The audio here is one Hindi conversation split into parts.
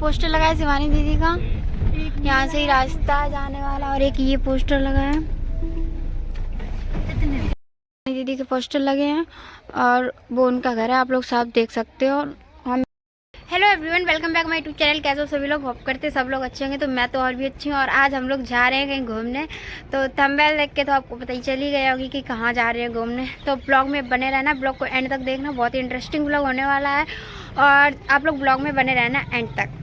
पोस्टर लगा है शिवानी दीदी का, यहाँ से ही रास्ता जाने वाला, और एक ये पोस्टर लगा है, दीदी के पोस्टर लगे हैं और वो उनका घर है, आप लोग साफ देख सकते हो। हम hello everyone, welcome back my YouTube channel. कैसे हो सभी लोग? होप करते हैं सब लोग अच्छे होंगे। तो मैं तो और भी अच्छी हूँ, और आज हम लोग जा रहे हैं कहीं घूमने। तो थंबनेल देख के तो आपको पता ही चली गया होगी कि कहाँ जा रहे हैं घूमने। तो ब्लॉग में बने रहना, ब्लॉग को एंड तक देखना, बहुत ही इंटरेस्टिंग ब्लॉग होने वाला है, और आप लोग ब्लॉग में बने रहना एंड तक।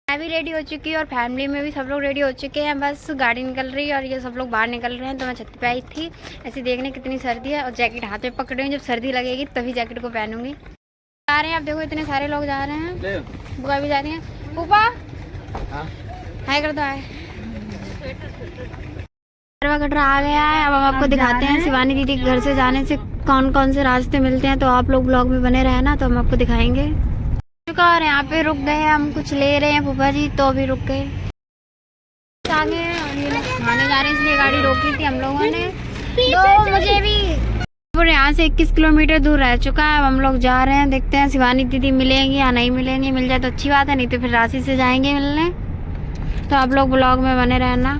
मैं भी रेडी हो चुकी हूँ और फैमिली में भी सब लोग रेडी हो चुके हैं, बस गाड़ी निकल रही है और ये सब लोग बाहर निकल रहे हैं। तो मैं छत पे आई थी ऐसे देखने कितनी सर्दी है, और जैकेट हाथ में पकड़े हुई, जब सर्दी लगेगी तभी जैकेट को पहनूंगी। जा रहे हैं, आप देखो इतने सारे लोग जा रहे हैं, बुआ भी जा रही हैं। ऊपा हाय कर दो, हाय। कटरा आ गया है, अब हम आपको दिखाते हैं शिवानी दीदी के घर से जाने से कौन कौन से रास्ते मिलते हैं। तो आप लोग ब्लॉग में बने रहना, तो हम आपको दिखाएंगे। और यहाँ पे रुक गए, हम कुछ ले रहे हैं फूफा जी, तो भी रुक गए आगे, और ये लोग खाने जा रहे हैं इसलिए गाड़ी रोकी थी हम लोगों ने। तो मुझे भी यहाँ से 21 किलोमीटर दूर रह चुका है, अब हम लोग जा रहे हैं, देखते हैं शिवानी दीदी मिलेंगी या नहीं मिलेंगी। मिल जाए तो अच्छी बात है, नहीं तो फिर राशि से जाएंगे मिलने। तो आप लोग ब्लॉग में बने रहना।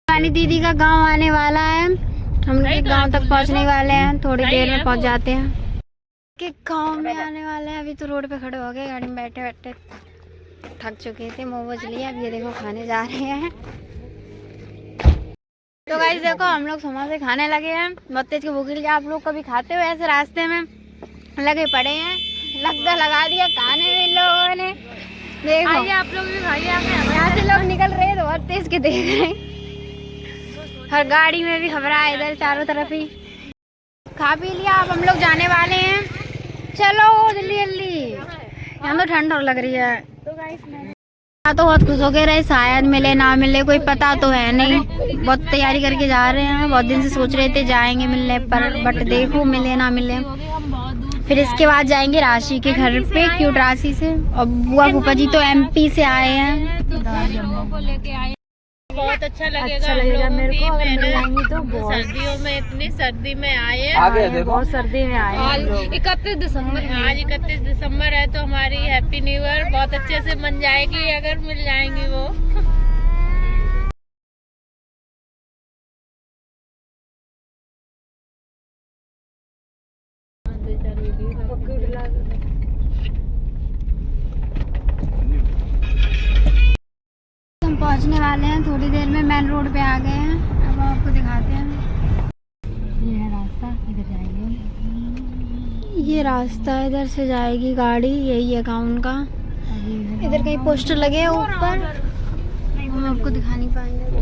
शिवानी दीदी का गांव आने वाला है, हम लोग गांव तक पहुंचने वाले हैं, थोड़ी देर में पहुंच जाते हैं कि गांव में आने वाले हैं। अभी तो रोड पे खड़े हो गए, गाड़ी में बैठे बैठे थक चुके थे, मोमोज लिए, अब ये देखो खाने जा रहे हैं। तो गाइस देखो हम लोग समोसे खाने लगे हैं, बहुत तेज की भूख लगी। आप लोग कभी खाते हो ऐसे रास्ते में लगे पड़े हैं? लगता लगा दिया खाने में इन लोगों ने। देखो आइए आप लोग भी खाइए, यहाँ से लोग निकल रहे हैं तो बहुत तेज के देख रहे हैं, हर गाड़ी में भी खबरा है इधर चारों तरफ ही। खा पी लिया, अब हम लोग जाने वाले हैं, चलो जल्दी जल्दी, यहाँ तो ठंड और लग रही है। तो गाइस तो बहुत खुश हो गए रहे, शायद मिले ना मिले कोई पता तो है नहीं, बहुत तैयारी करके जा रहे हैं, बहुत दिन से सोच रहे थे जाएंगे मिलने पर, बट देखो मिले ना मिले। फिर इसके बाद जाएंगे राशि के घर पे, क्यूट राशि से, और बुआ फूफा जी तो एमपी से आए हैं। बहुत अच्छा लगेगा मेरे को अगर मिल जाएंगी तो। सर्दियों में, इतनी सर्दी में आए हैं, बहुत सर्दी में आए हैं। 31 दिसंबर, आज 31 दिसंबर है, तो हमारी हैप्पी न्यू ईयर बहुत अच्छे से मन जाएगी अगर मिल जाएंगी वो। पहुंचने वाले हैं थोड़ी देर में, मेन रोड पे आ गए हैं, अब आपको दिखाते हैं। ये है रास्ता, इधर जाएंगे, ये रास्ता इधर से जाएगी गाड़ी, यही है गाँव का। इधर कहीं पोस्टर लगे हैं ऊपर, हम आपको दिखा नहीं पाएंगे। तो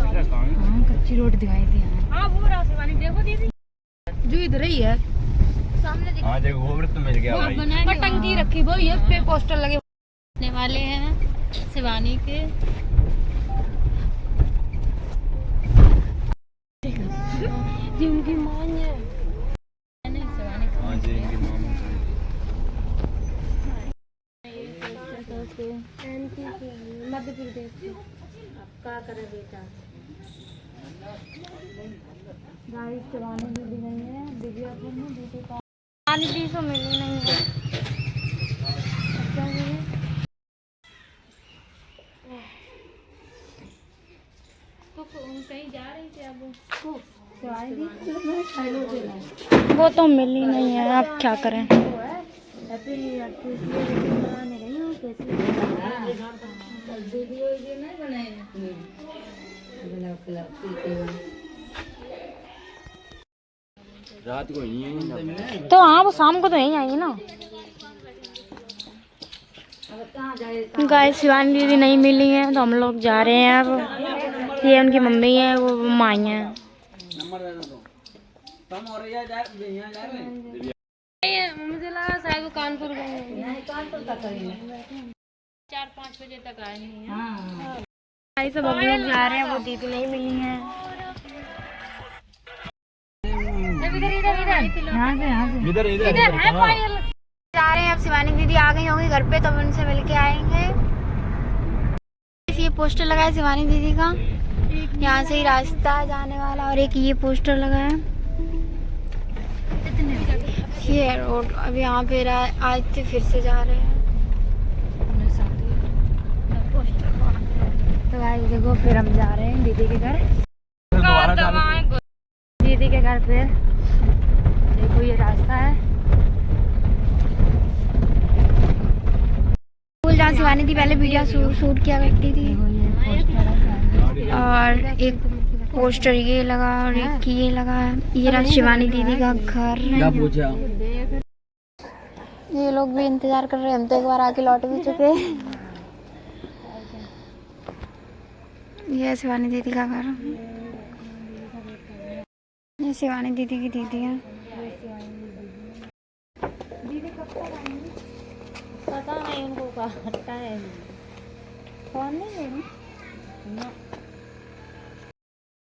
कच्ची रोड दिखाई दी है, वो रास्ता देखो दीदी, जो इधर ही है सामने देखो, वो वृत्त मिल गया, टंकी रखी वो, ये पे पोस्टर लगे वाले हैं शिवानी के। जिनकी मां है मध्य प्रदेश का करे बेटा। गाड़ी चलाने भी दी गई है, दिव्यापुर में दूसरे पानी भी तो मिली नहीं है। तो कहीं जा रही थी अब वो तो मिली नहीं है, अब क्या करें। रात को ही तो हाँ, वो शाम को तो यहीं आई ना। गाइस शिवानी दीदी नहीं मिली है, तो हम लोग जा रहे हैं अब। ये उनकी मम्मी है, वो माई है। मुझे लगा शायद वो कानपुर गए, 4-5 बजे तक आए नहीं है। सब हम लोग जा रहे हैं, वो दीदी नहीं मिली है। इधर है पायल। जा रहे हैं, अब शिवानी दीदी आ गई होंगी घर पे, तो हम उनसे मिलके आएंगे। ये पोस्टर लगा है शिवानी दीदी का, यहाँ से ही रास्ता जाने वाला, और एक ये पोस्टर लगा है, ये रोड। अब यहाँ पे आज से फिर से जा रहे हैं। तो भाई देखो फिर हम जा रहे हैं दीदी के घर, दीदी के घर। फिर देखो ये रास्ता है स्कूल जहाँ शिवानी थी पहले वीडियो शूट किया करती थी। और एक पोस्टर ये लगा और एक ये लगा है। ये रहा शिवानी दीदी का घर। ये लोग भी इंतजार कर रहे हैं, हम तो एक बार आके लौट भी चुके। ये शिवानी दीदी का घर, ये शिवानी दीदी की दीदी है। पता नहीं उनको कहाँ है, फोन नहीं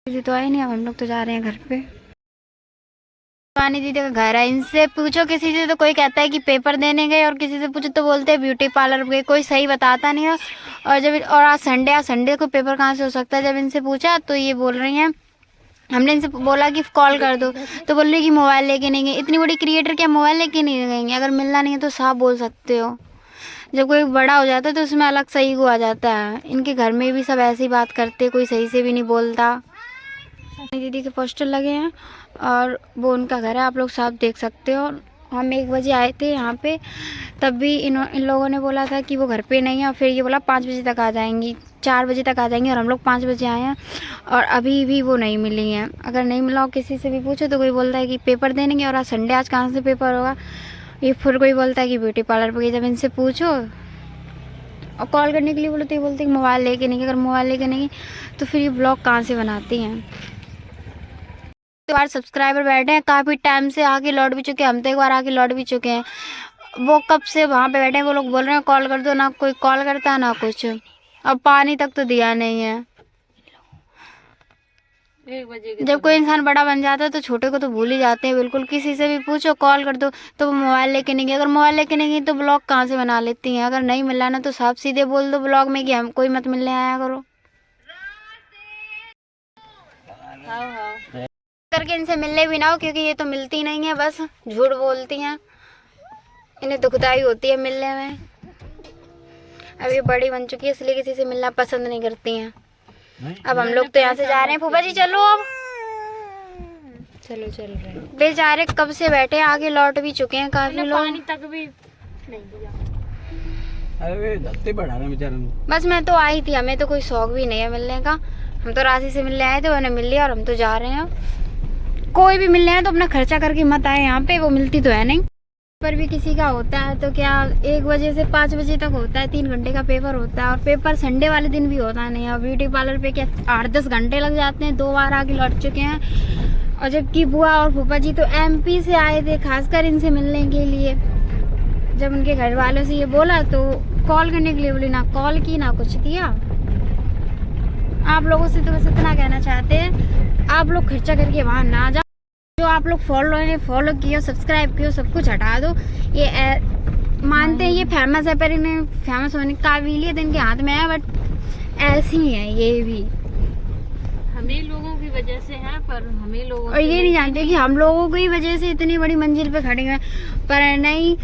दीदी तो आई नहीं। अब हम लोग तो जा रहे हैं घर पे। शिवानी दीदी का घर है। इनसे पूछो किसी से तो कोई कहता है कि पेपर देने गए, और किसी से पूछो तो बोलते हैं ब्यूटी पार्लर गए। कोई सही बताता नहीं है। और आज संडे को पेपर कहाँ से हो सकता है। जब इनसे पूछा तो ये बोल रही हैं, हमने इनसे बोला कि कॉल कर दो तो बोल रही कि मोबाइल लेके नहीं गए। इतनी बड़ी क्रिएटर क्या मोबाइल लेके नहीं गएंगे? अगर मिलना नहीं है तो साफ बोल सकते हो। जब कोई बड़ा हो जाता है तो उसमें अलग सही को आ जाता है। इनके घर में भी सब ऐसी बात करते, कोई सही से भी नहीं बोलता। दीदी के पोस्टर लगे हैं और वो उनका घर है, आप लोग साफ देख सकते हो। हम 1 बजे आए थे यहाँ पे, तब भी इन लोगों ने बोला था कि वो घर पे नहीं है। और फिर ये बोला 5 बजे तक आ जाएंगी, 4 बजे तक आ जाएंगी, और हम लोग 5 बजे आए हैं और अभी भी वो नहीं मिली हैं। अगर नहीं मिला हो किसी से भी पूछो तो कोई बोलता है कि पेपर देने गए, और आज संडे, आज कहाँ से पेपर होगा। ये फिर कोई बोलता है कि ब्यूटी पार्लर पर गई। जब इनसे पूछो और कॉल करने के लिए बोलो तो ये बोलते हैं कि मोबाइल लेके नहीं गए। अगर मोबाइल लेके नहीं गए तो फिर ये ब्लॉग कहाँ से बनाती हैं। तो बार सब्सक्राइबर बैठे हैं, काफ़ी टाइम से आके लौट भी चुके हैं। हम तो एक बार आके लौट भी चुके हैं। वो कब से वहाँ पे बैठे हैं, वो लोग बोल रहे हैं कॉल कर दो, ना कोई कॉल करता ना कुछ। अब पानी तक तो दिया नहीं है। 1 बजे जब कोई इंसान बड़ा बन जाता है तो छोटे को तो भूल ही जाते हैं बिल्कुल। किसी से भी पूछो कॉल कर दो तो वो मोबाइल लेके नहीं गए। अगर मोबाइल लेके नहीं गई तो ब्लॉग कहाँ से बना लेती हैं। अगर नहीं मिला ना तो साफ सीधे बोल दो ब्लॉग में कि हम कोई मत मिलने आया करो। करके इनसे मिलने भी ना हो, क्योंकि ये तो मिलती नहीं है, बस झूठ बोलती हैं। इन्हें दुखदाई होती है मिलने में। अब ये बड़ी बन चुकी है इसलिए किसी से मिलना पसंद नहीं करती हैं। अब हम लोग तो यहाँ से जा रहे हैं। फूफा जी चलो, अब चल रहे हैं। बेचारे कब से बैठे, आगे लौट भी चुके हैं काफी लोग। पानी तक भी नहीं दिया। अरे धत्ते बढ़ा रहे बेचारे। बस मैं तो आई थी, हमें तो कोई शौक भी नहीं है मिलने का। हम तो राशि से मिलने आए थे, उन्हें मिल लिया और हम तो जा रहे हैं। कोई भी मिलने आए तो अपना खर्चा करके मत आए यहाँ पे, वो मिलती तो है नहीं। पेपर भी किसी का होता है तो क्या 1 बजे से 5 बजे तक होता है, 3 घंटे का पेपर होता है। और पेपर संडे वाले दिन भी होता नहीं है। और ब्यूटी पार्लर पे क्या 8-10 घंटे लग जाते हैं। 2 बार आके लौट चुके हैं। और जबकि बुआ और फूफा जी तो MP से आए थे खासकर इनसे मिलने के लिए। जब उनके घर वालों से ये बोला तो कॉल करने के लिए बोली, ना कॉल की ना कुछ किया। आप लोगों से तो बस इतना कहना चाहते हैं, आप लोग खर्चा करके वहाँ ना जाओ। जो आप लोग फॉलो किए, सब्सक्राइब किए, सब कुछ हटा दो। ये मानते हैं ये फेमस है, पर इन्हें फेमस होने की काबिलियत इनके हाथ में है, बट ऐसी है ये भी। हमें लोगों की वजह से है, पर हमें लोगों और ये नहीं जानते कि हम लोगों की वजह से इतनी बड़ी मंजिल पे खड़े हैं। पर नहीं,